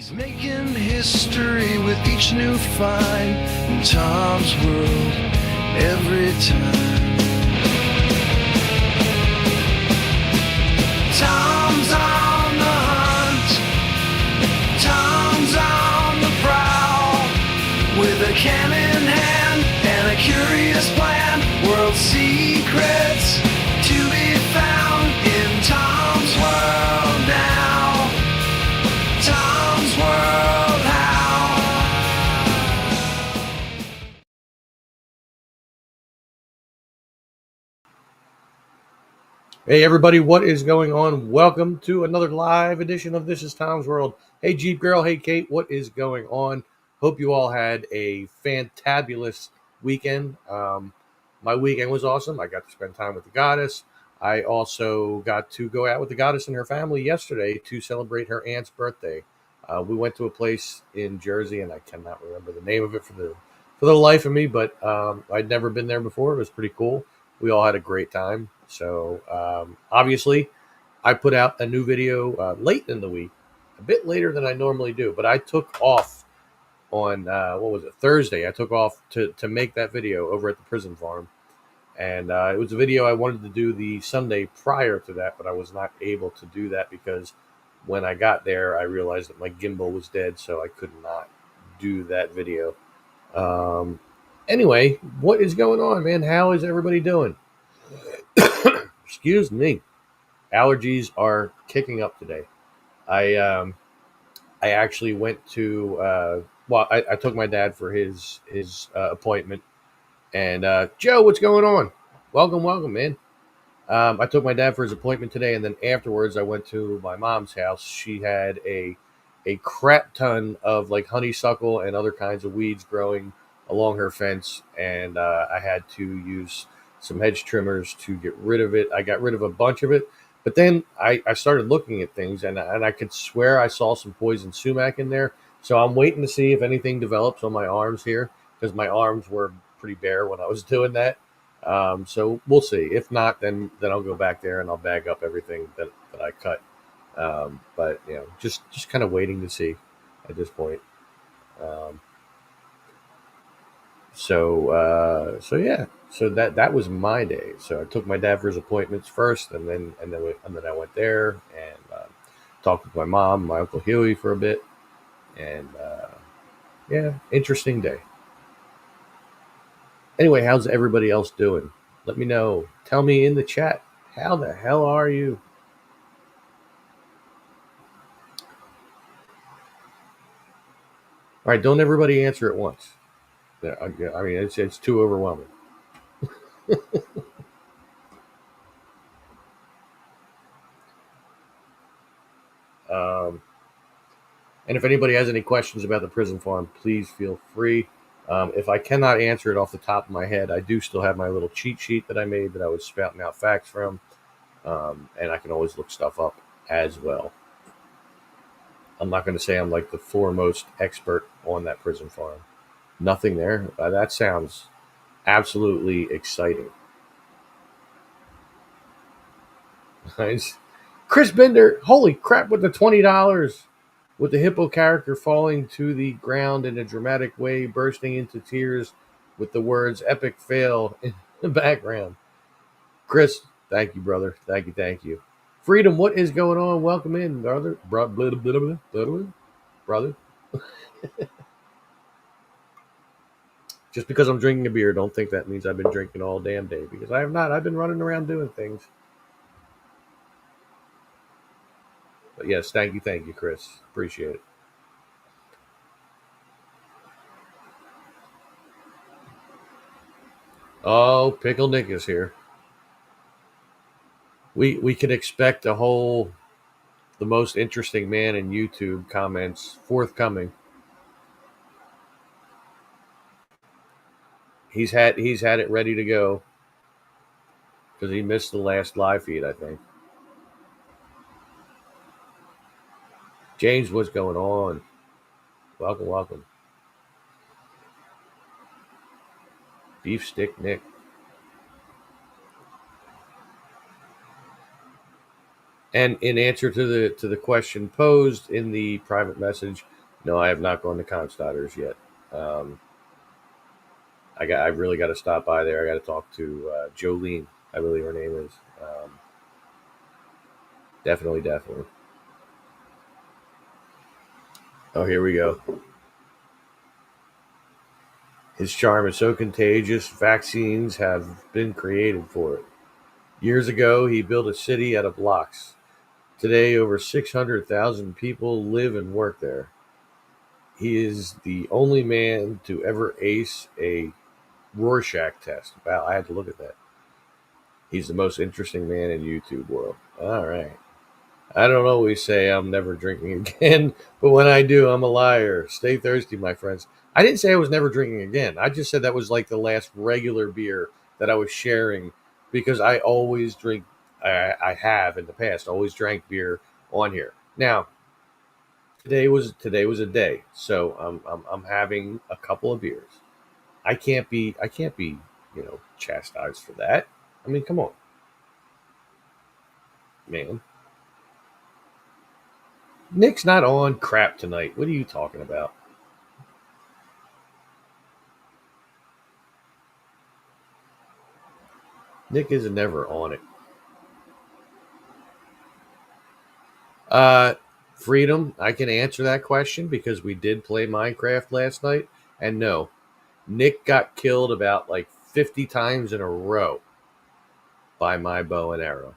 He's making history with each new find in Tom's world every time. Tom's on the hunt. Tom's on the prowl. With a can in hand and a curious plan. World secrets to be found in Tom's world now. Tom's World How. Hey everybody, what is going on? Welcome to another live edition of This is Tom's World. Hey Jeep Girl, hey Kate, what is going on? Hope you all had a fantabulous weekend. My weekend was awesome. I got to spend time with the goddess. I also got to go out with the goddess and her family yesterday to celebrate her aunt's birthday. We went to a place in Jersey, and I cannot remember the name of it for the life of me, but I'd never been there before. It was pretty cool. We all had a great time. So obviously, I put out a new video late in the week, a bit later than I normally do, but I took off on Thursday. I took off to make that video over at the prison farm, and it was a video I wanted to do the Sunday prior to that, but I was not able to do that because when I got there, I realized that my gimbal was dead, so I could not do that video. Anyway, what is going on, man? How is everybody doing? Excuse me. Allergies are kicking up today. I actually went to I took my dad for his appointment, and Joe, what's going on? Welcome, man. I took my dad for his appointment today, and then afterwards I went to my mom's house. She had a crap ton of like honeysuckle and other kinds of weeds growing along her fence, and I had to use some hedge trimmers to get rid of it. I got rid of a bunch of it, but then I started looking at things, and I could swear I saw some poison sumac in there. So I'm waiting to see if anything develops on my arms here, because my arms were pretty bare when I was doing that. So we'll see. If not, then I'll go back there and I'll bag up everything that I cut. But just kind of waiting to see at this point. Um, so yeah. So that was my day. So I took my dad for his appointments first, and then I went there and talked with my mom, my uncle Huey for a bit, and yeah, interesting day. Anyway, how's everybody else doing? Let me know. Tell me in the chat. How the hell are you? All right, don't everybody answer at once. I mean, it's too overwhelming. Um, and if anybody has any questions about the prison farm, please feel free. If I cannot answer it off the top of my head, I do still have my little cheat sheet that I made that I was spouting out facts from, and I can always look stuff up as well. I'm not going to say I'm like the foremost expert on that prison farm. Nothing there. That sounds absolutely exciting. Nice. Chris Bender, holy crap, with the $20, with the hippo character falling to the ground in a dramatic way, bursting into tears with the words epic fail in the background. Chris, thank you, brother. Thank you. Freedom, what is going on? Welcome in, brother. Brother. Just because I'm drinking a beer, don't think that means I've been drinking all damn day, because I have not. I've been running around doing things. But yes, thank you, Chris. Appreciate it. Oh, Pickle Nick is here. We could expect the most interesting man in YouTube comments forthcoming. He's had it ready to go because he missed the last live feed, I think. James, what's going on? Welcome. Beef Stick Nick. And in answer to the question posed in the private message, No, I have not gone to Constadter's yet. Um, I really got to stop by there. I got to talk to Jolene. I believe her name is. Definitely, definitely. Oh, here we go. His charm is so contagious, vaccines have been created for it. Years ago, he built a city out of blocks. Today, over 600,000 people live and work there. He is the only man to ever ace a Rorschach test. Wow, I had to look at that. He's the most interesting man in YouTube world. All right. I don't always say I'm never drinking again, but when I do, I'm a liar. Stay thirsty, my friends. I didn't say I was never drinking again. I just said that was like the last regular beer that I was sharing because I always drink. I have in the past always drank beer on here. Now today was a day, so I'm having a couple of beers. I can't be chastised for that. I mean, come on, man. Nick's not on crap tonight. What are you talking about? Nick is never on it. Uh, Freedom, I can answer that question because we did play Minecraft last night. And no, Nick got killed about like 50 times in a row by my bow and arrow.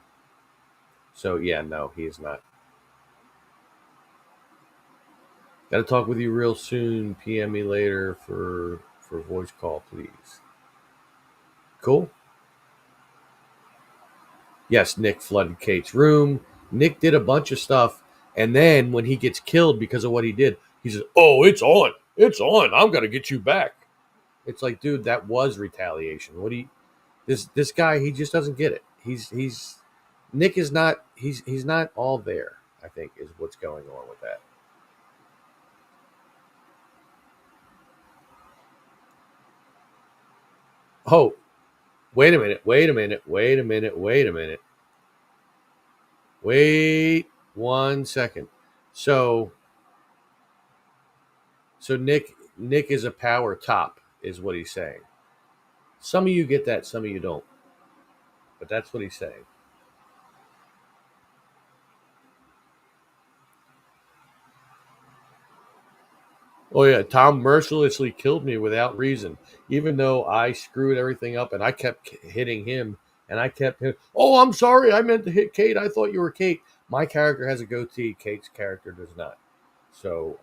So, yeah, no, he is not. Got to talk with you real soon. PM me later for voice call, please. Cool. Yes, Nick flooded Kate's room. Nick did a bunch of stuff, and then when he gets killed because of what he did, he says, "Oh, it's on. It's on. I'm gonna get you back." It's like, dude, that was retaliation. What do you? This guy, he just doesn't get it. He's Nick is not. He's not all there. I think is what's going on with that. Oh, wait a minute. Wait a minute. Wait a minute. Wait a minute. Wait 1 second. So so Nick is a power top, is what he's saying. Some of you get that, some of you don't, but that's what he's saying. Oh yeah, Tom mercilessly killed me without reason, even though I screwed everything up and I kept hitting him and I kept him. Oh, I'm sorry, I meant to hit Kate. I thought you were Kate. My character has a goatee. Kate's character does not. So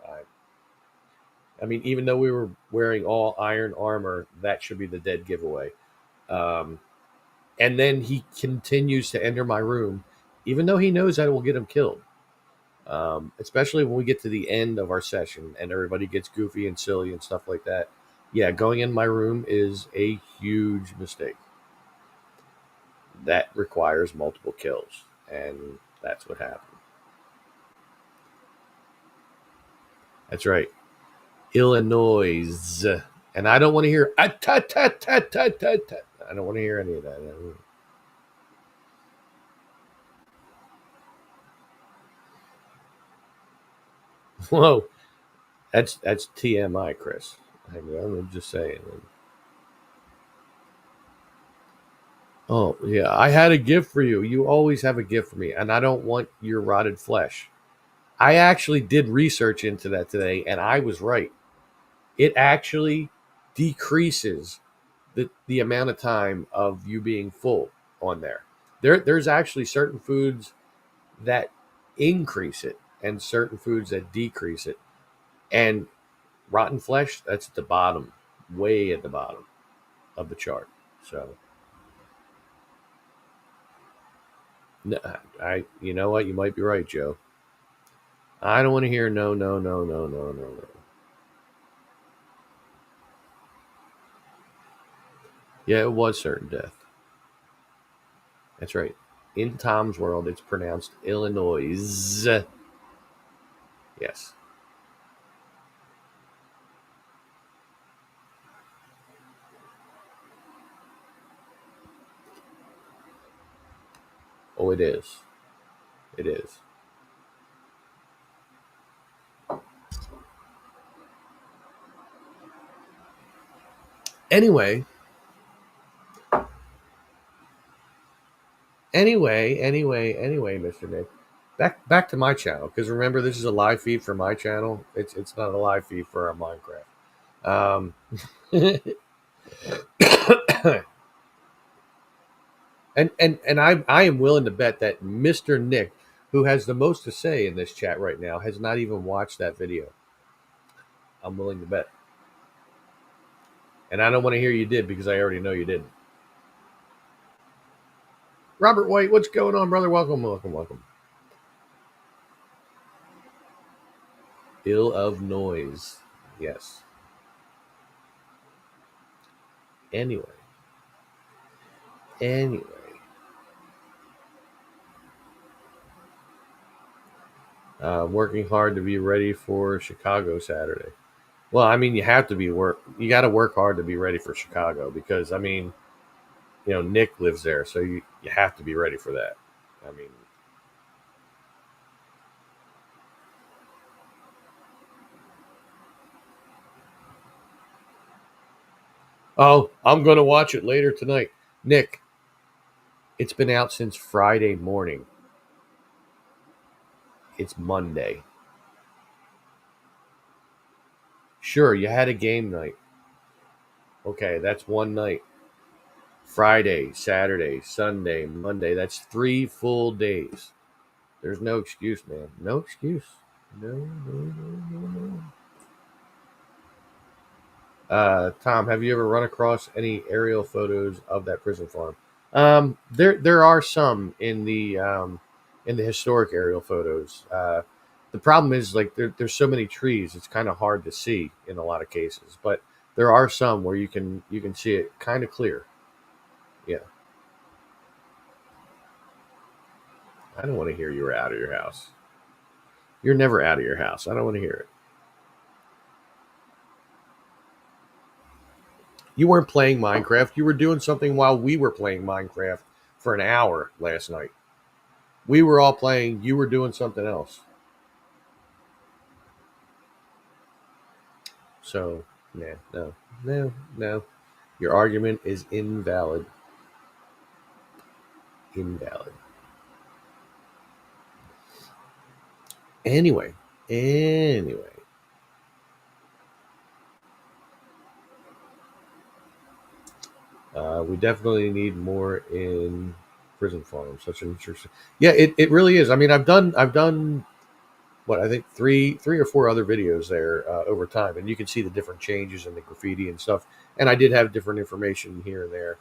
I mean, even though we were wearing all iron armor, that should be the dead giveaway. Um, and then he continues to enter my room, even though he knows I will get him killed. Especially when we get to the end of our session and everybody gets goofy and silly and stuff like that. Yeah, going in my room is a huge mistake. That requires multiple kills, and that's what happened. That's right, Illinois, and I don't want to hear ta ta ta ta ta ta. I don't want to hear any of that. Whoa, that's TMI, Chris. I'm just saying. Oh, yeah. I had a gift for you. You always have a gift for me, and I don't want your rotted flesh. I actually did research into that today, and I was right. It actually decreases the amount of time of you being full on there. There's actually certain foods that increase it and certain foods that decrease it. And rotten flesh, that's at the bottom, way at the bottom of the chart. So you know what? You might be right, Joe. I don't want to hear no, no, no, no, no, no, no. Yeah, it was certain death. That's right. In Tom's world, it's pronounced Illinois. Yes. Oh, it is. It is. Anyway, Mr. Nick. Back to my channel, because remember, this is a live feed for my channel. It's not a live feed for our Minecraft. And I am willing to bet that Mr. Nick, who has the most to say in this chat right now, has not even watched that video. I'm willing to bet. And I don't want to hear you did, because I already know you didn't. Robert White, what's going on, brother? Welcome. Ill of noise. Yes. Anyway. Working hard to be ready for Chicago Saturday. Well, I mean, you have to be you got to work hard to be ready for Chicago, because, I mean, you know, Nick lives there, so you have to be ready for that. I mean, oh, I'm going to watch it later tonight. Nick, it's been out since Friday morning. It's Monday. Sure, you had a game night. Okay, that's one night. Friday, Saturday, Sunday, Monday. That's 3 full days. There's no excuse, man. No excuse. No. Tom, have you ever run across any aerial photos of that prison farm? There are some in the historic aerial photos. The problem is, like, there's so many trees, it's kind of hard to see in a lot of cases. But there are some where you can see it kind of clear. Yeah. I don't want to hear you're out of your house. You're never out of your house. I don't want to hear it. You weren't playing Minecraft. You were doing something while we were playing Minecraft for an hour last night. We were all playing. You were doing something else. So, no. Your argument is invalid. Invalid. Anyway. We definitely need more in prison farm. Such an interesting. Yeah, it really is. I mean, I've done what I think three or four other videos there over time, and you can see the different changes in the graffiti and stuff. And I did have different information here and there.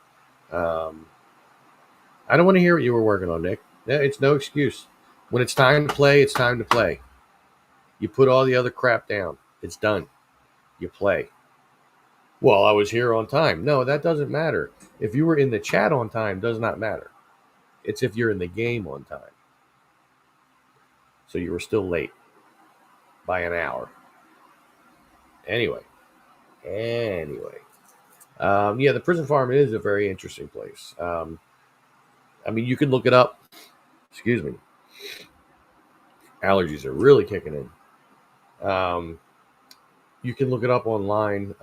I don't want to hear what you were working on, Nick. It's no excuse. When it's time to play, it's time to play. You put all the other crap down. It's done. You play. Well, I was here on time. No, that doesn't matter. If you were in the chat on time, does not matter. It's if you're in the game on time. So you were still late by an hour. Anyway. Yeah, the prison farm is a very interesting place. I mean, you can look it up. Excuse me. Allergies are really kicking in. You can look it up online.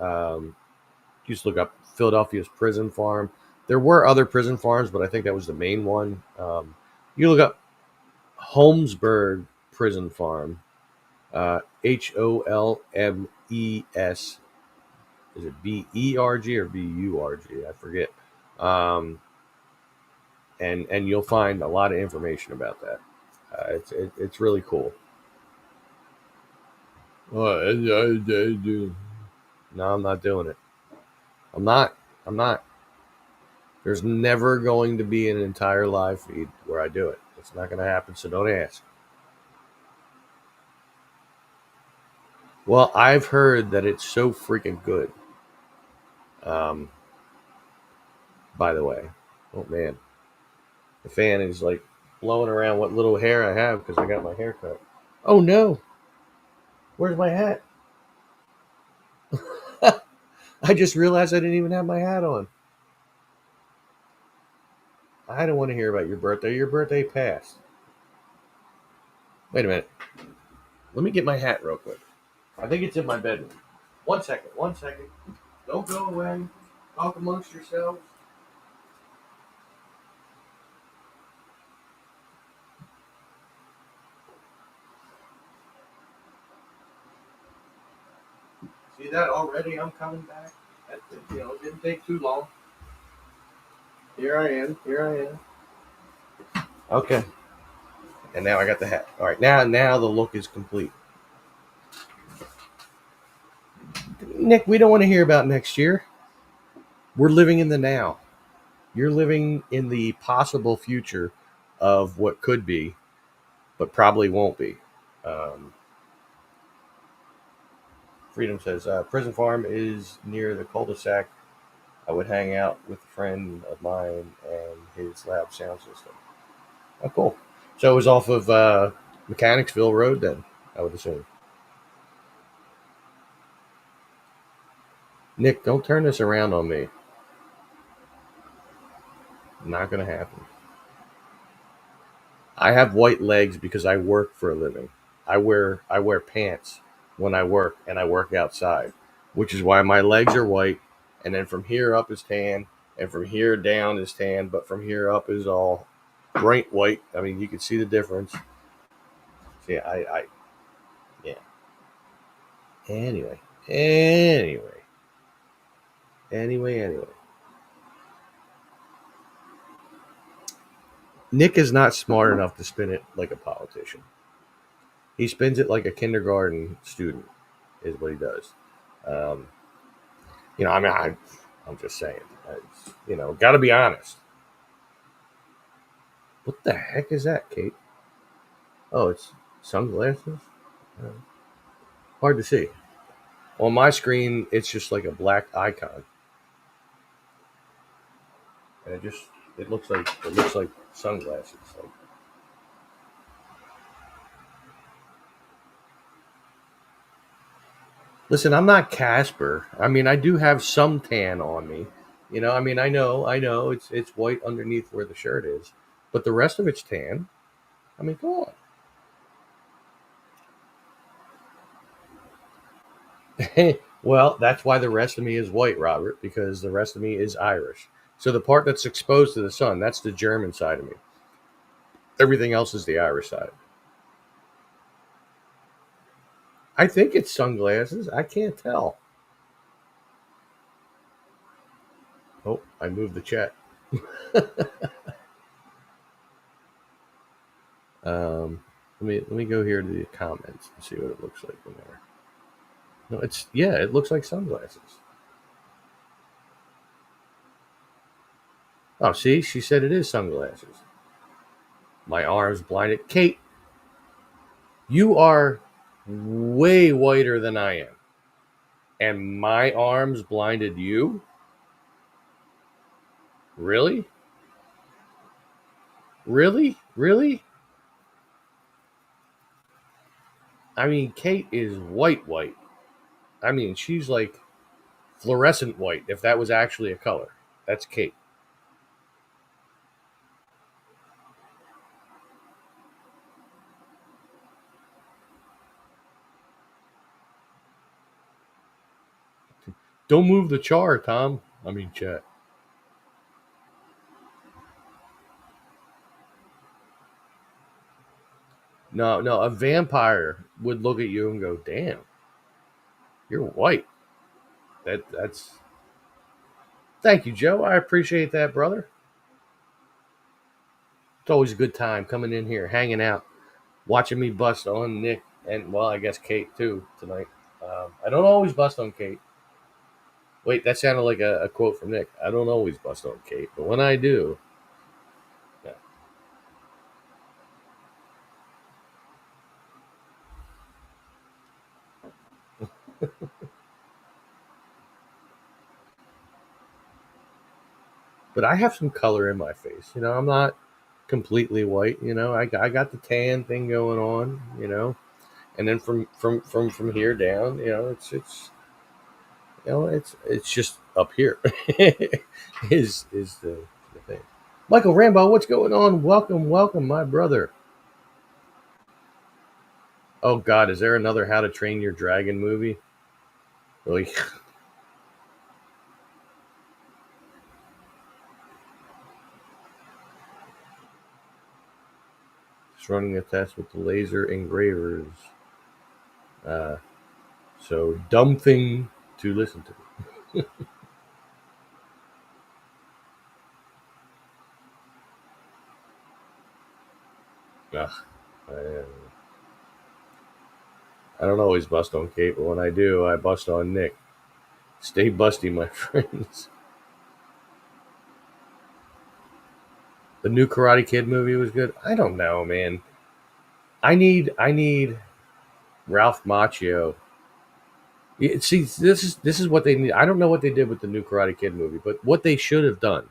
Just look up Philadelphia's prison farm. There were other prison farms, but I think that was the main one. You look up Holmesburg Prison Farm, Holmes. Is it Berg or Burg? I forget. And you'll find a lot of information about that. It's really cool. No, I'm not doing it. I'm not. There's never going to be an entire live feed where I do it. It's not going to happen, so don't ask. Well, I've heard that it's so freaking good. By the way, oh man, the fan is like blowing around what little hair I have because I got my hair cut. Oh no, where's my hat? I just realized I didn't even have my hat on. I don't want to hear about your birthday. Your birthday passed. Wait a minute. Let me get my hat real quick. I think it's in my bedroom. 1 second. Don't go away. Talk amongst yourselves. See that already? I'm coming back. That, it didn't take too long. Here I am. Here I am. Okay. And now I got the hat. All right. Now the look is complete. Nick, we don't want to hear about next year. We're living in the now. You're living in the possible future of what could be, but probably won't be. Um, Freedom says Prison Farm is near the cul-de-sac. I would hang out with a friend of mine and his lab sound system. Oh, cool. So it was off of Mechanicsville Road then, I would assume. Nick, don't turn this around on me. Not going to happen. I have white legs because I work for a living. I wear pants when I work and I work outside, which is why my legs are white. And then from here up is tan, and from here down is tan, but from here up is all bright white. I mean, you can see the difference. See, yeah. Anyway, anyway, anyway. Nick is not smart enough to spin it like a politician. He spins it like a kindergarten student, is what he does. Um, I mean, I'm just saying. Got to be honest. What the heck is that, Kate? Oh, it's sunglasses. Uh, Hard to see. On my screen, it's just like a black icon, and it looks like sunglasses. Like, listen, I'm not Casper. I mean, I do have some tan on me. I mean, I know, it's white underneath where the shirt is, but the rest of it's tan. I mean, come on. Well, that's why the rest of me is white, Robert, because the rest of me is Irish. So the part that's exposed to the sun, that's the German side of me. Everything else is the Irish side. I think it's sunglasses. I can't tell. Oh, I moved the chat. Let me go here to the comments and see what it looks like in there. No, it looks like sunglasses. Oh, see, she said it is sunglasses. My arms blinded. Kate, you are way whiter than I am, and my arms blinded you. Really, really. I mean, Kate is white. I mean, she's like fluorescent white. If that was actually a color, that's Kate. Don't move the char, Tom. I mean, chat. No, no, a vampire would look at you and go, "Damn, you're white." That's. Thank you, Joe. I appreciate that, brother. It's always a good time coming in here, hanging out, watching me bust on Nick and well, I guess Kate too tonight. I don't always bust on Kate. Wait, that sounded like a quote from Nick. I don't always bust on Kate, but when I do, yeah. But I have some color in my face. I'm not completely white. I got the tan thing going on. And then from here down, it's just up here is the thing. Michael Rambo, what's going on? Welcome, my brother. Oh God, is there another How to Train Your Dragon movie? Really? It's running a test with the laser engravers. So dumb thing to listen to. Ugh, I don't always bust on Kate, but when I do, I bust on Nick. Stay busty, my friends. The new Karate Kid movie was good. I don't know, man. I need Ralph Macchio. See, this is what they need. I don't know what they did with the new Karate Kid movie, but what they should have done,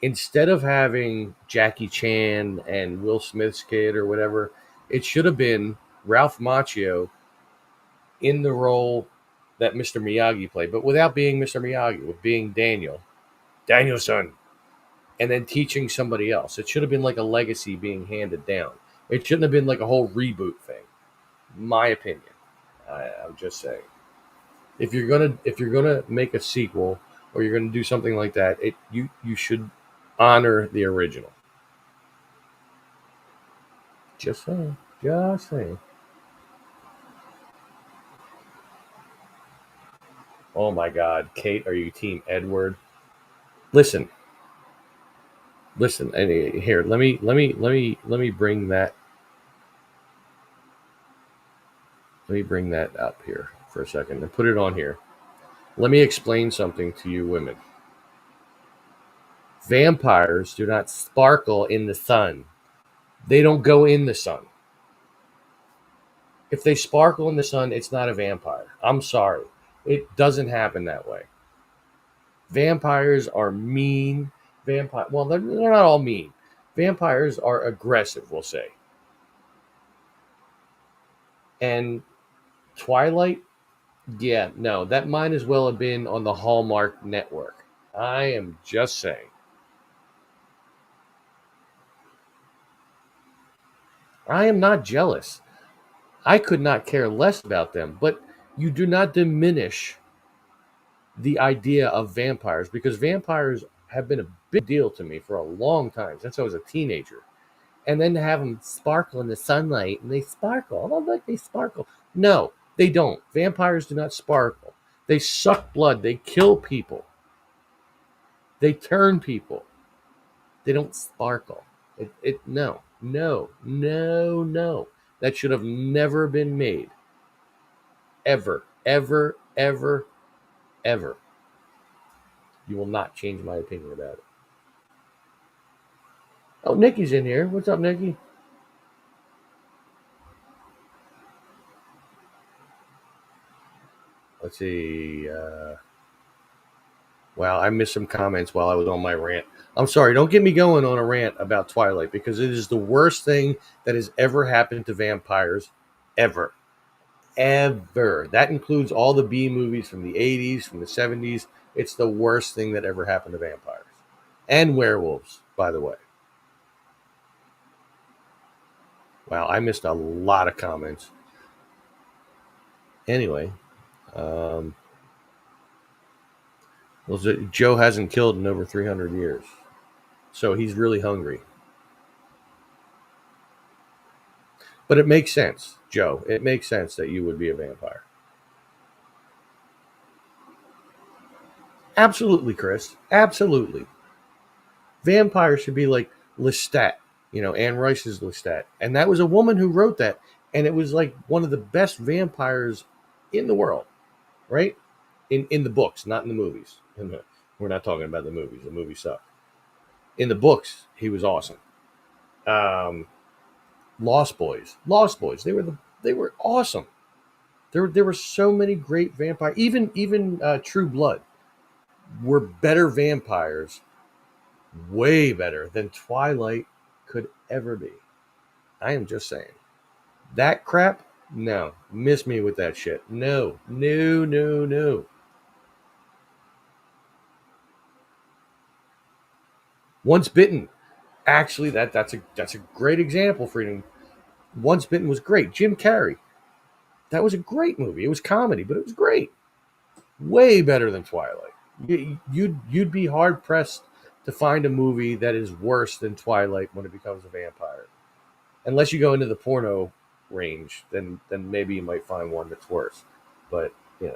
instead of having Jackie Chan and Will Smith's kid or whatever, it should have been Ralph Macchio in the role that Mr. Miyagi played, but without being Mr. Miyagi, with being Danielson, and then teaching somebody else. It should have been like a legacy being handed down. It shouldn't have been like a whole reboot thing. My opinion. I'm just saying. If you're gonna make a sequel or you're gonna do something like that, you should honor the original. Just saying. Just saying. Oh my God, Kate, are you Team Edward? Listen, listen. Here, let me bring that. Let me bring that up here for a second and put it on here. Let me explain something to you women. Vampires do not sparkle in the sun. They don't go in the sun. If they sparkle in the sun, it's not a vampire. I'm sorry. It doesn't happen that way. Vampires are mean. Well, they're not all mean. Vampires are aggressive, we'll say. And Twilight, yeah, no, that might as well have been on the Hallmark Network. I am just saying. I am not jealous. I could not care less about them, but you do not diminish the idea of vampires because vampires have been a big deal to me for a long time since I was a teenager. And then to have them sparkle in the sunlight and they sparkle. Oh, look, they sparkle. No, they don't. Vampires do not sparkle. They suck blood. They kill people. They turn people. They don't sparkle. No, no, no, no. That should have never been made. Ever, ever, ever, ever. You will not change my opinion about it. Oh, Nikki's in here. What's up, Nikki? Let's see. Wow, I missed some comments while I was on my rant. I'm sorry. Don't get me going on a rant about Twilight because it is the worst thing that has ever happened to vampires ever. Ever. That includes all the B movies from the 80s, from the 70s. It's the worst thing that ever happened to vampires. And werewolves, by the way. Wow, I missed a lot of comments. Anyway, well, Joe hasn't killed in over 300 years. So he's really hungry. But it makes sense, Joe. It makes sense that you would be a vampire. Absolutely, Chris. Absolutely. Vampires should be like Lestat, Anne Rice's Lestat. And that was a woman who wrote that. And it was like one of the best vampires in the world, right? In the books, not in the movies. We're not talking about the movies. The movies suck. In the books, he was awesome. Lost Boys. They were awesome. There were so many great vampires. Even True Blood were better vampires, way better than Twilight could ever be. I am just saying. That crap, no. Miss me with that shit. No. No, no, no. Once Bitten. Actually, that's a great example, Freedom. Once Bitten was great. Jim Carrey. That was a great movie. It was comedy, but it was great. Way better than Twilight. You'd be hard pressed to find a movie that is worse than Twilight when it becomes a vampire. unless you go into the porno range, then maybe you might find one that's worse. But you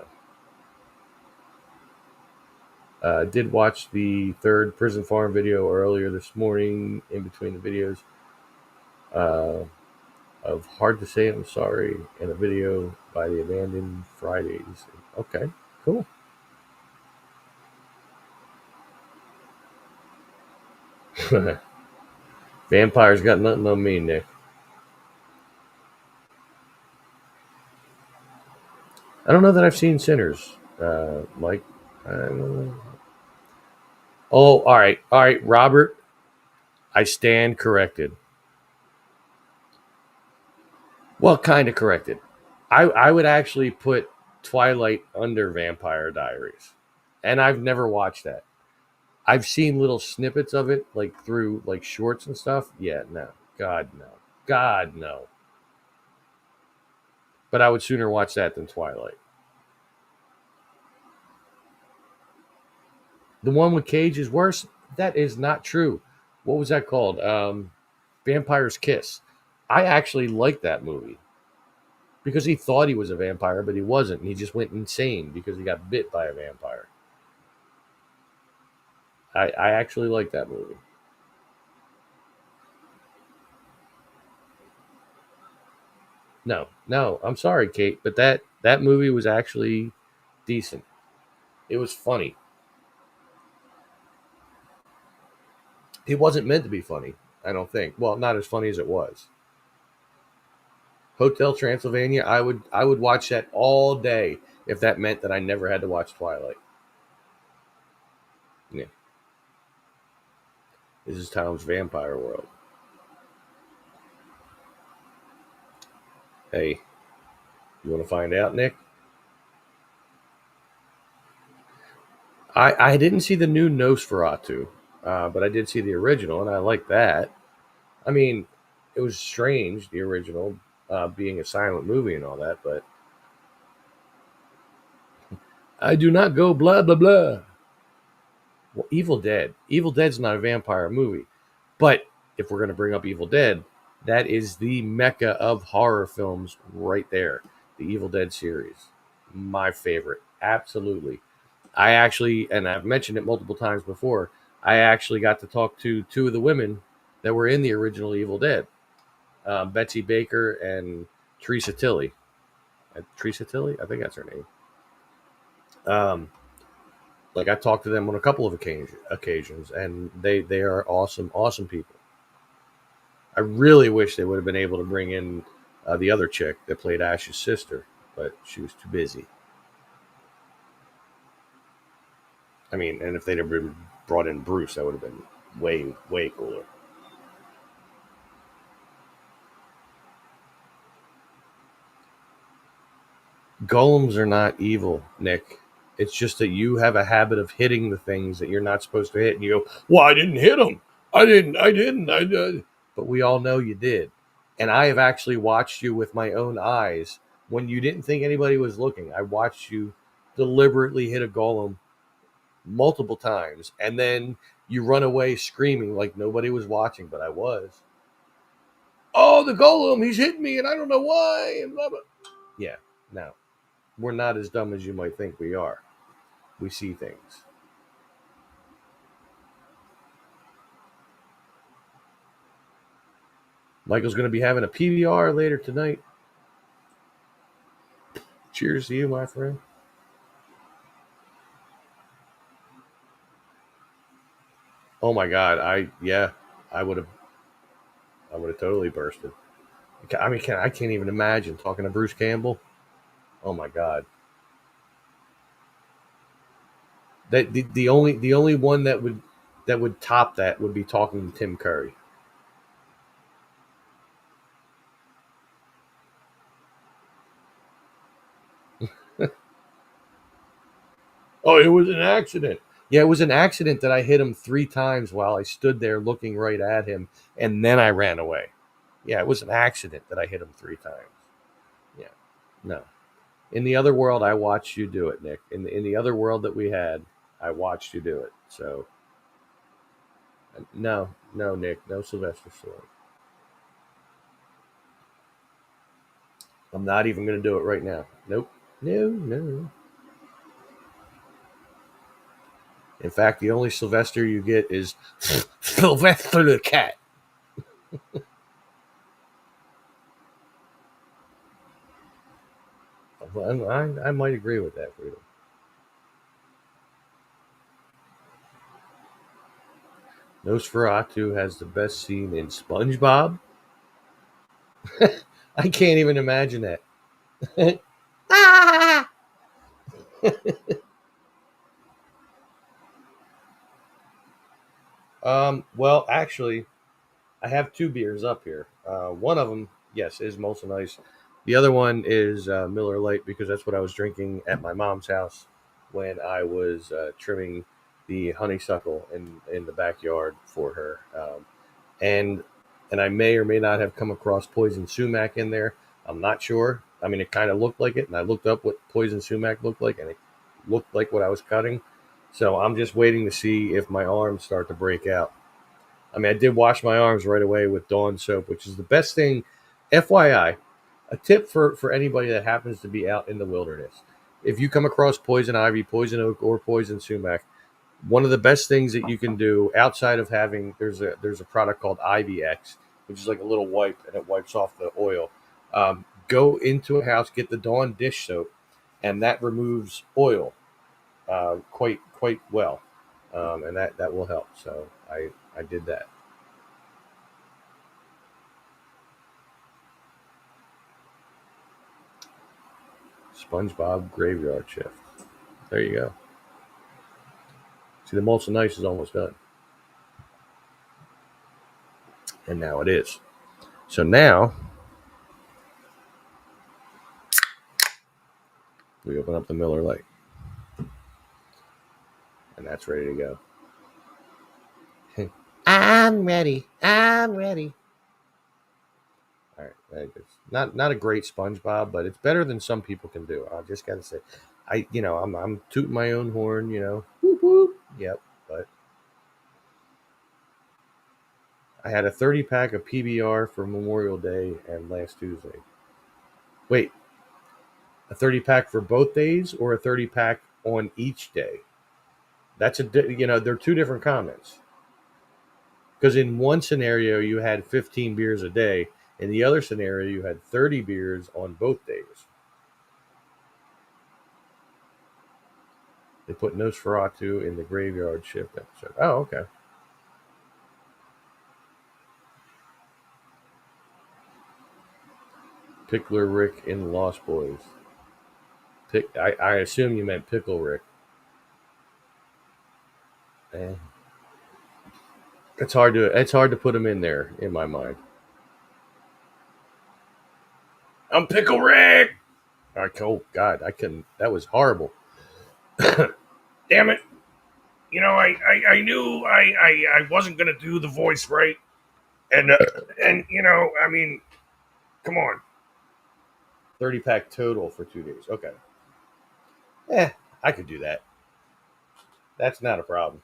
know, did watch the third Prison Farm video earlier this morning in between the videos uh, of Hard to Say I'm Sorry and a video by the Abandoned Fridays. Okay, cool. Vampires got nothing on me, Nick. I don't know that I've seen Sinners, Mike. I don't know. Oh, all right, Robert. I stand corrected. Well, kind of corrected. I would actually put Twilight under Vampire Diaries, and I've never watched that. I've seen little snippets of it, like through like shorts and stuff. Yeah, no, God no, God no. But I would sooner watch that than Twilight. The one with Cage is worse. That is not true. What was that called? Vampire's Kiss. I actually liked that movie because he thought he was a vampire, but he wasn't. And he just went insane because he got bit by a vampire. I actually like that movie. No, no, I'm sorry, Kate, but that movie was actually decent. It was funny. It wasn't meant to be funny, I don't think. Well, not as funny as it was. Hotel Transylvania, I would watch that all day if that meant that I never had to watch Twilight. Yeah, this is Tom's Vampire World. Hey, you want to find out, Nick? I didn't see the new Nosferatu, but I did see the original, and I like that. I mean, it was strange the original being a silent movie and all that, but I do not go blah blah blah. Well, Evil Dead. Evil Dead's not a vampire movie, but if we're going to bring up Evil Dead, that is the mecca of horror films right there. The Evil Dead series, my favorite, absolutely. I actually, and I've mentioned it multiple times before, I actually got to talk to two of the women that were in the original Evil Dead, Betsy Baker and Teresa Tilly. Teresa Tilly, I think that's her name. Um, like I talked to them on a couple of occasions, and they are awesome, awesome people. I really wish they would have been able to bring in the other chick that played Ash's sister, but she was too busy. I mean, and if they'd have been brought in Bruce, that would have been way, way cooler. Golems are not evil, Nick. It's just that you have a habit of hitting the things that you're not supposed to hit, and you go, "Well, I didn't hit them. I didn't. I did." But we all know you did, and I have actually watched you with my own eyes when you didn't think anybody was looking. I watched you deliberately hit a golem multiple times, and then you run away screaming like nobody was watching, but I was. Oh, the golem! He's hitting me, and I don't know why. And blah blah. Yeah, no, we're not as dumb as you might think we are. We see things. Michael's going to be having a PBR later tonight. Cheers to you, my friend. Oh my God, I would have, I would have totally bursted. I mean, I can't even imagine talking to Bruce Campbell. Oh my God, that the only one that would top that would be talking to Tim Curry. Oh, it was an accident. Yeah, it was an accident that I hit him 3 times while I stood there looking right at him, and then I ran away. Yeah, it was an accident that I hit him 3 times. Yeah, no. In the other world, I watched you do it, Nick. In the other world that we had, I watched you do it. So no, no, Nick, no Sylvester Stallone. I'm not even going to do it right now. Nope. No, no. In fact, the only Sylvester you get is Sylvester the cat. I might agree with that, Freedom. Nosferatu has the best scene in SpongeBob. I can't even imagine that. Ah! Well, actually, I have two beers up here. One of them, yes, is Molson Ice. The other one is Miller Lite because that's what I was drinking at my mom's house when I was trimming the honeysuckle in the backyard for her. And and I may or may not have come across poison sumac in there. I'm not sure. I mean, it kind of looked like it, and I looked up what poison sumac looked like, and it looked like what I was cutting. So I'm just waiting to see if my arms start to break out. I mean, I did wash my arms right away with Dawn soap, which is the best thing. FYI, a tip for anybody that happens to be out in the wilderness. If you come across poison ivy, poison oak, or poison sumac, one of the best things that you can do outside of having there's a product called IvyX, which is like a little wipe and it wipes off the oil. Go into a house, get the Dawn dish soap, and that removes oil quite well, and that will help. So I did that. SpongeBob Graveyard Shift. There you go. See, the Molson Ice is almost done, and now it is. So now we open up the Miller Lite, and that's ready to go. I'm ready. I'm ready. All right, very good. Not a great SpongeBob, but it's better than some people can do. I just gotta say, I'm tooting my own horn. Whoop whoop. Yep, but I had a 30 pack of PBR for Memorial Day and last Tuesday. Wait, a 30 pack for both days or a 30 pack on each day? They're two different comments. Because in one scenario you had 15 beers a day, in the other scenario you had 30 beers on both days. They put Nosferatu in the Graveyard Shift episode. Oh, okay. Pickler Rick in Lost Boys. I assume you meant Pickle Rick. Eh. It's hard to put him in there in my mind. I'm Pickle Rick. Oh God, I couldn't. That was horrible. Damn it! I knew I wasn't gonna do the voice right, and I mean, come on. 30 pack total for 2 days. Okay. I could do that. That's not a problem.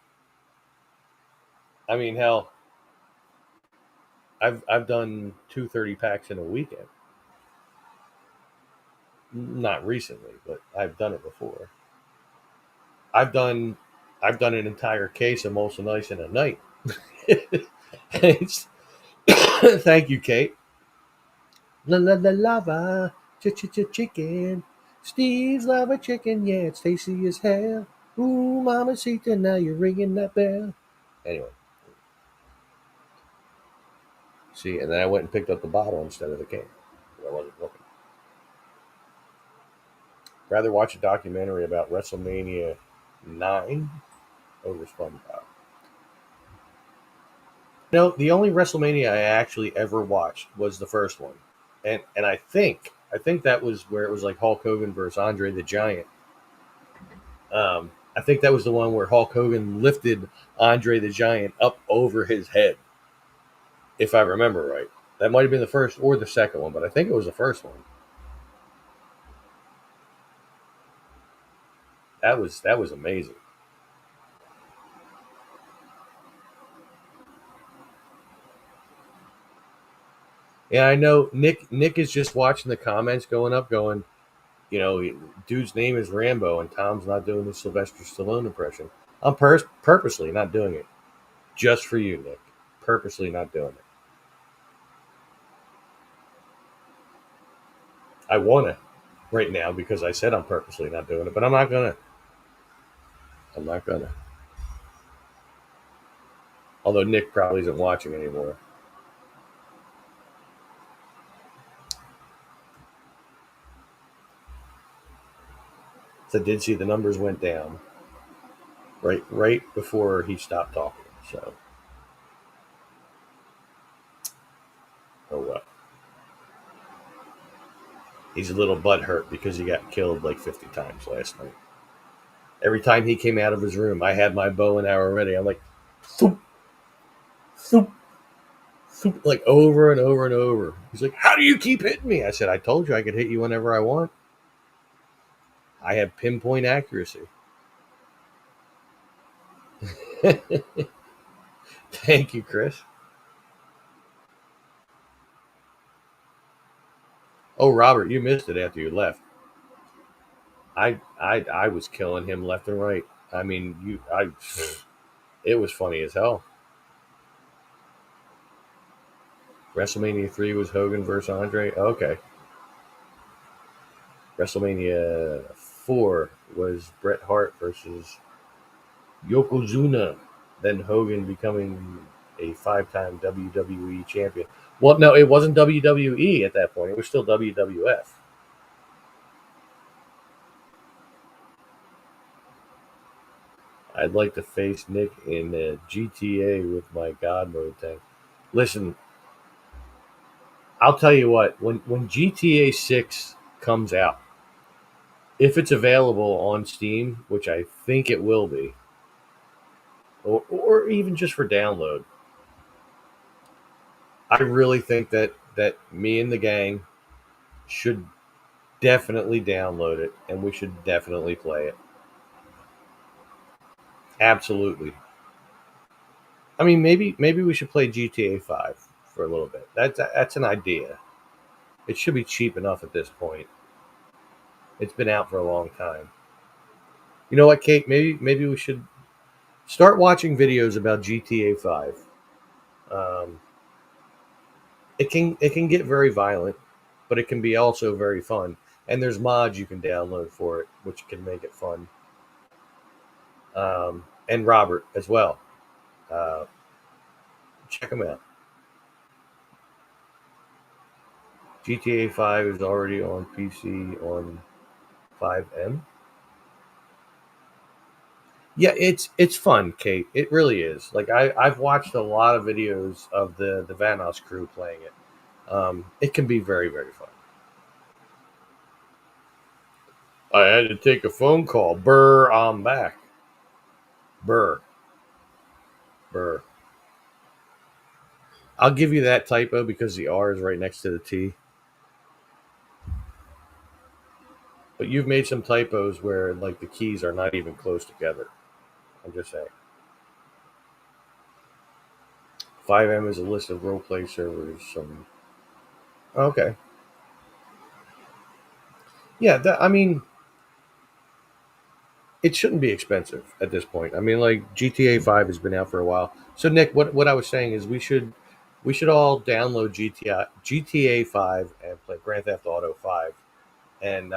I mean, hell, I've done 2 30 packs in a weekend. Not recently, but I've done it before. I've done I've done an entire case of Molson Ice in a night. Thank you, Kate. La la la lava, chicken. Steve's lava chicken, yeah, it's tasty as hell. Ooh, Mama Sita, now you're ringing that bell. Anyway, see, and then I went and picked up the bottle instead of the can. I wasn't looking. Rather watch a documentary about WrestleMania 9 over SpongeBob. No, the only WrestleMania I actually ever watched was the first one, and I think that was where it was like Hulk Hogan versus Andre the Giant. I think that was the one where Hulk Hogan lifted Andre the Giant up over his head, if I remember right. That might have been the first or the second one, but I think it was the first one. That was amazing. Yeah, I know. Nick is just watching the comments going up, going, dude's name is Rambo, and Tom's not doing the Sylvester Stallone impression. I'm purposely not doing it, just for you, Nick. Purposely not doing it. I want to right now because I said I'm purposely not doing it, but I'm not gonna. I'm not gonna. Although Nick probably isn't watching anymore. So I did see the numbers went down right before he stopped talking. So oh well. He's a little butthurt because he got killed like 50 times last night. Every time he came out of his room, I had my bow and arrow ready. I'm like, thoop, thoop, thoop, like over and over and over. He's like, how do you keep hitting me? I said, I told you I could hit you whenever I want. I have pinpoint accuracy. Thank you, Chris. Oh, Robert, you missed it after you left. I was killing him left and right. I mean, it was funny as hell. WrestleMania 3 was Hogan versus Andre. Okay. WrestleMania 4 was Bret Hart versus Yokozuna. Then Hogan becoming a 5-time WWE champion. Well, no, it wasn't WWE at that point. It was still WWF. I'd like to face Nick in GTA with my God mode tank. Listen, I'll tell you what. When GTA 6 comes out, if it's available on Steam, which I think it will be, or even just for download, I really think that me and the gang should definitely download it, and we should definitely play it. Absolutely. I mean, maybe we should play GTA 5 for a little bit. That's an idea. It should be cheap enough at this point. It's been out for a long time. You know what, Kate? Maybe we should start watching videos about GTA 5. Um, it can get very violent, but it can be also very fun. And there's mods you can download for it, which can make it fun. And Robert as well. Uh, Check them out. GTA 5 is already on PC on 5M. Yeah, it's fun, Kate. It really is. Like I've watched a lot of videos of the Vanos crew playing it. It can be very very fun. I had to take a phone call. Burr, I'm back. Burr, burr. I'll give you that typo because the R is right next to the T. But you've made some typos where like the keys are not even close together. I'm just saying. 5M is a list of role play servers. Some okay. Yeah, I mean, it shouldn't be expensive at this point. I mean, like GTA 5 has been out for a while. So Nick, what I was saying is we should all download GTA 5 and play Grand Theft Auto 5 and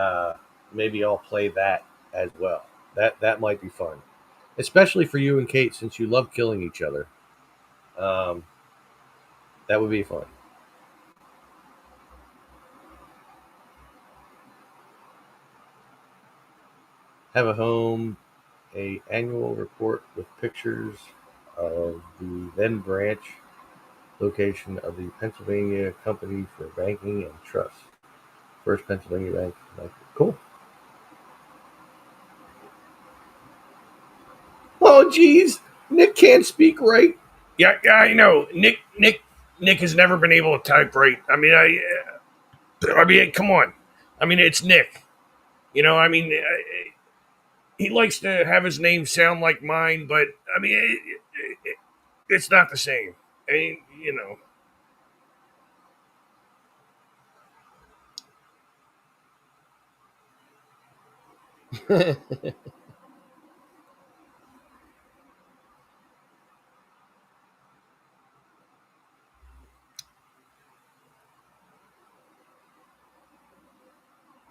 maybe all play that as well. That might be fun, especially for you and Kate since you love killing each other. Um, that would be fun. Have a home, a annual report with pictures of the then branch location of the Pennsylvania Company for Banking and Trust. First Pennsylvania Bank. Cool. Oh, geez. Nick can't speak right. Yeah, I know. Nick has never been able to type right. I mean, come on. I mean, it's Nick. I mean, he likes to have his name sound like mine, but I mean, it's not the same. I mean,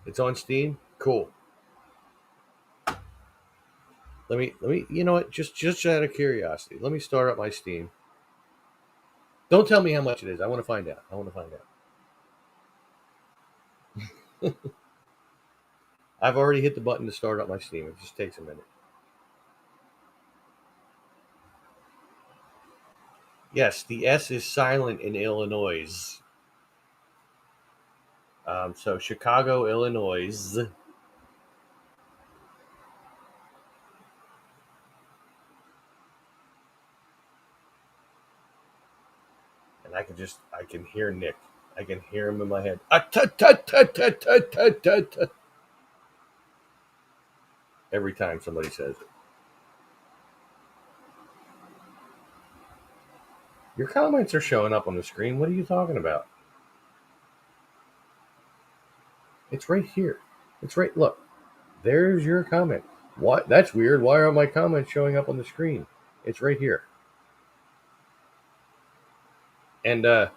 It's on Steam. Cool. Let me. You know what? Just out of curiosity, let me start up my Steam. Don't tell me how much it is. I want to find out. I want to find out. I've already hit the button to start up my Steam. It just takes a minute. Yes, the S is silent in Illinois. So Chicago, Illinois. And I can hear Nick. I can hear him in my head. Every time somebody says it. Your comments are showing up on the screen. What are you talking about? It's right here. It's right. Look, there's your comment. What? That's weird. Why are my comments showing up on the screen? It's right here. And and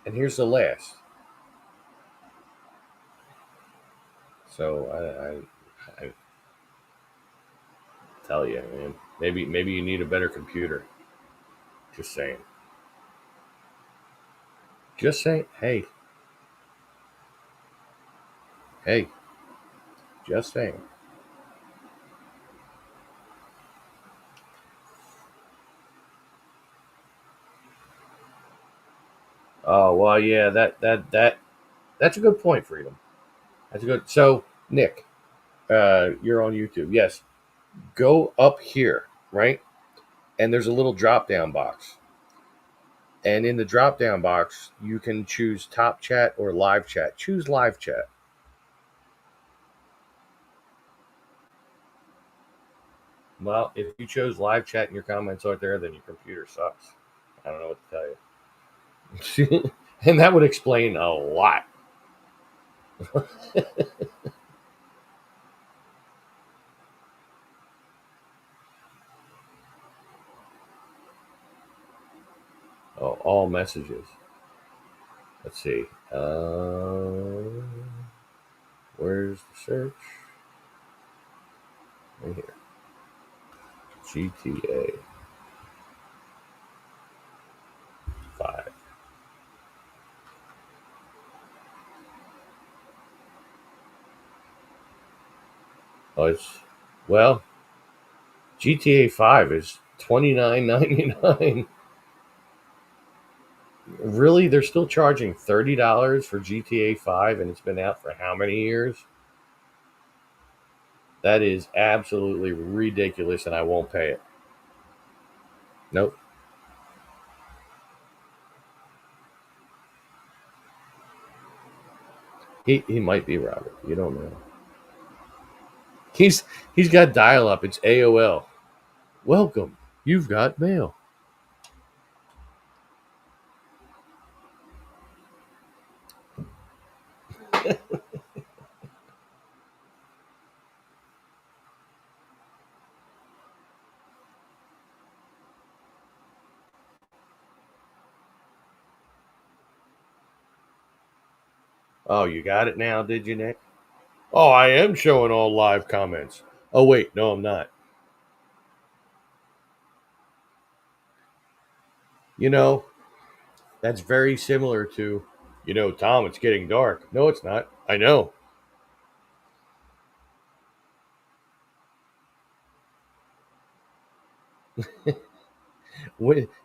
here's the last. So I tell you, man. Maybe you need a better computer. Just saying. Just saying. Hey. Just saying. Oh well, yeah. That's a good point, Freedom. That's a good. So Nick, you're on YouTube. Yes. Go up here, right? And there's a little drop down box. And in the drop down box, you can choose top chat or live chat. Choose live chat. Well, if you chose live chat and your comments aren't there, then your computer sucks. I don't know what to tell you. And that would explain a lot. Oh, all messages. Let's see. Where's the search? Right here. GTA 5. Oh, well, GTA 5 is $29.99. Really? They're still charging $30 for GTA 5 and it's been out for how many years? That is absolutely ridiculous and I won't pay it. Nope. He might be Robert. You don't know. He's got dial up. It's AOL. Welcome. You've got mail. Oh, you got it now, did you, Nick? Oh, I am showing all live comments. Oh, wait. No, I'm not. You know, that's very similar to, Tom, it's getting dark. No, it's not. I know.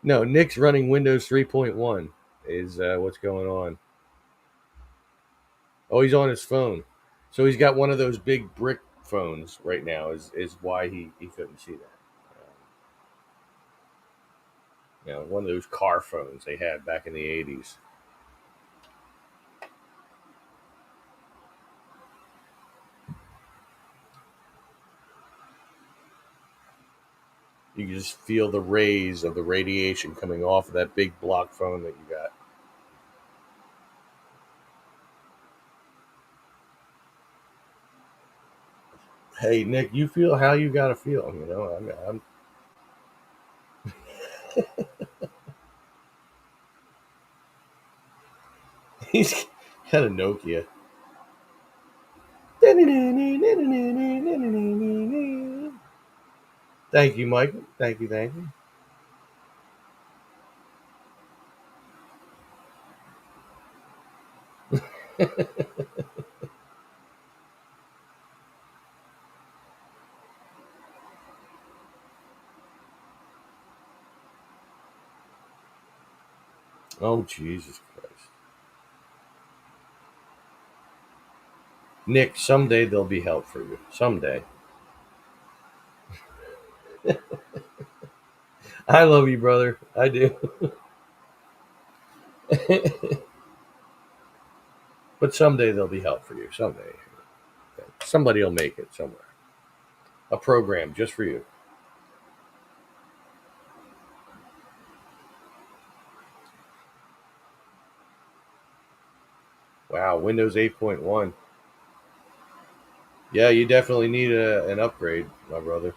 No, Nick's running Windows 3.1 is what's going on. Oh, he's on his phone. So he's got one of those big brick phones right now is why he couldn't see that. One of those car phones they had back in the 80s. You can just feel the rays of the radiation coming off of that big block phone that you got. Hey, Nick, you feel how you got to feel. You know, he's got a Nokia. Thank you, Michael. Thank you, thank you. Oh, Jesus Christ. Nick, someday there'll be help for you. Someday. I love you, brother. I do. But someday there'll be help for you. Someday. Somebody will make it somewhere. A program just for you. Wow, Windows 8.1. Yeah, you definitely need an upgrade, my brother.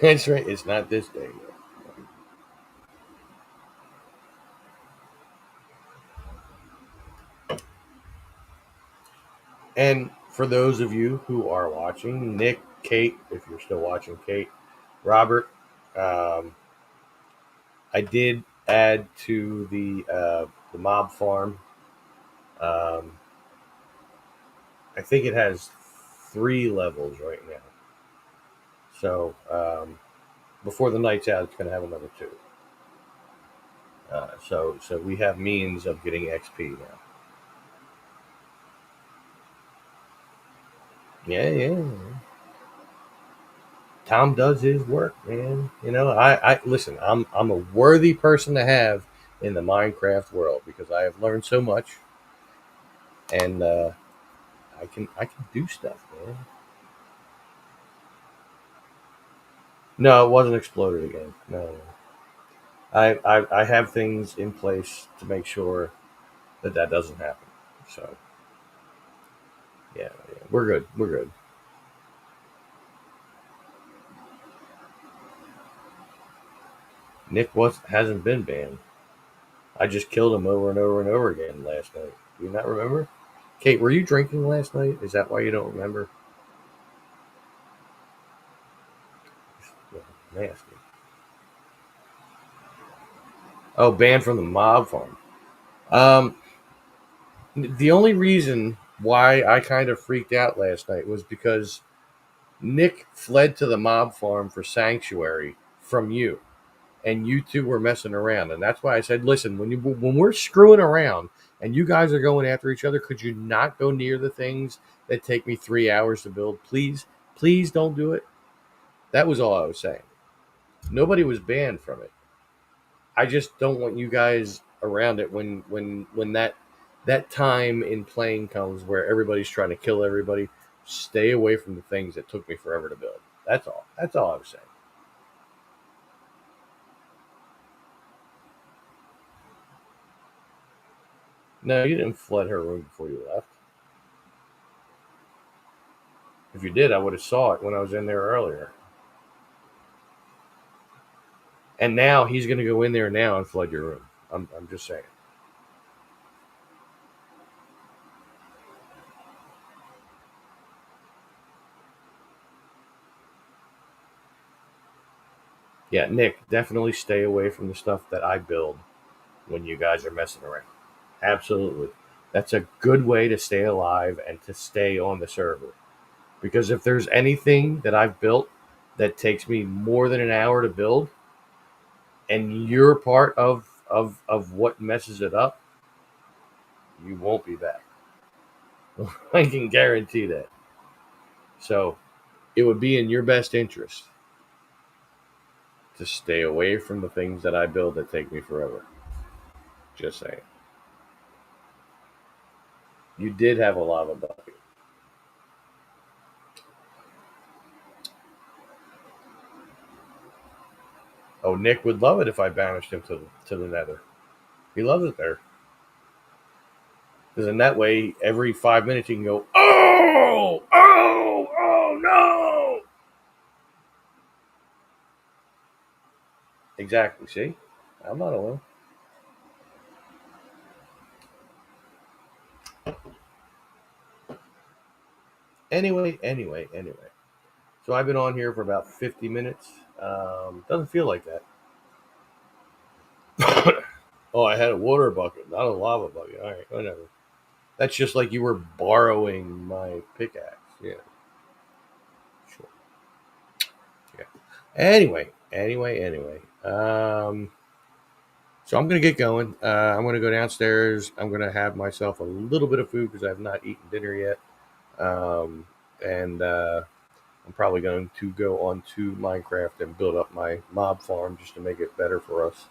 That's right. It's not this day. And for those of you who are watching, Nick, Kate, if you're still watching, Kate, Robert, um, I did add to the mob farm. Um, I think it has 3 levels right now. So before the night's out, it's going to have another 2. So we have means of getting XP now. Yeah, yeah. Tom does his work, man. You know, I listen. I'm a worthy person to have in the Minecraft world because I have learned so much, and I can do stuff, man. No, it wasn't exploded again. No, no. I have things in place to make sure that that doesn't happen. So yeah, yeah, we're good. We're good. Nick was hasn't been banned. I just killed him over and over and over again last night. Do you not remember? Kate, were you drinking last night? Is that why you don't remember? Yeah, nasty. Oh, banned from the mob farm. Um, the only reason why I kind of freaked out last night was because Nick fled to the mob farm for sanctuary from you, and you two were messing around, and that's why I said, "Listen, when we're screwing around and you guys are going after each other, could you not go near the things that take me 3 hours to build? Please, please don't do it." That was all I was saying. Nobody was banned from it. I just don't want you guys around it when that time in playing comes where everybody's trying to kill everybody. Stay away from the things that took me forever to build. That's all. That's all I was saying. No, you didn't flood her room before you left. If you did, I would have saw it when I was in there earlier. And now he's going to go in there now and flood your room. I'm just saying. Yeah, Nick, definitely stay away from the stuff that I build when you guys are messing around. Absolutely. That's a good way to stay alive and to stay on the server. Because if there's anything that I've built that takes me more than an hour to build, and you're part of what messes it up, you won't be back. I can guarantee that. So it would be in your best interest to stay away from the things that I build that take me forever. Just saying. You did have a lava bucket. Oh, Nick would love it if I banished him to the nether. He loves it there. Because in that way, every 5 minutes you can go, oh no. Exactly. See, I'm not alone. Anyway. So I've been on here for about 50 minutes. Doesn't feel like that. Oh, I had a water bucket, not a lava bucket. All right, whatever. That's just like you were borrowing my pickaxe. Yeah, sure. Yeah. Anyway. So I'm gonna get going. I'm gonna go downstairs. I'm gonna have myself a little bit of food because I've not eaten dinner yet. And I'm probably going to go on to Minecraft and build up my mob farm just to make it better for us.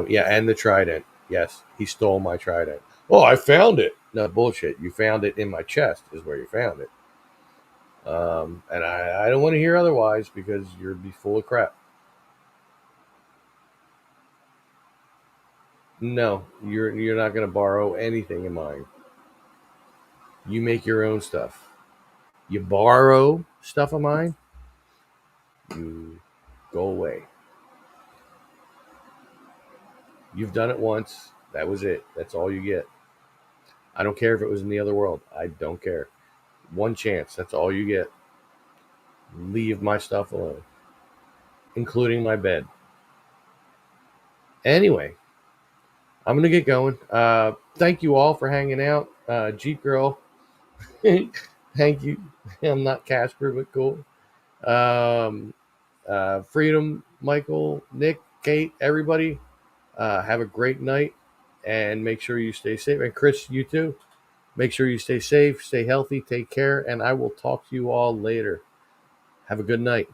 Yeah, and the trident. Yes, he stole my trident. Oh, I found it. No bullshit. You found it in my chest. Is where you found it. And I don't want to hear otherwise because you're be full of crap. No, you're not going to borrow anything of mine. You make your own stuff. You borrow stuff of mine, you go away. You've done it once. That was it. That's all you get. I don't care if it was in the other world. I don't care. One chance. That's all you get. Leave my stuff alone, including my bed. Anyway, I'm going to get going. Thank you all for hanging out. Jeep Girl, thank you. I'm not Casper, but cool. Um, Freedom, Michael, Nick, Kate, everybody, have a great night and make sure you stay safe. And Chris, you too. Make sure you stay safe, stay healthy, take care, and I will talk to you all later. Have a good night.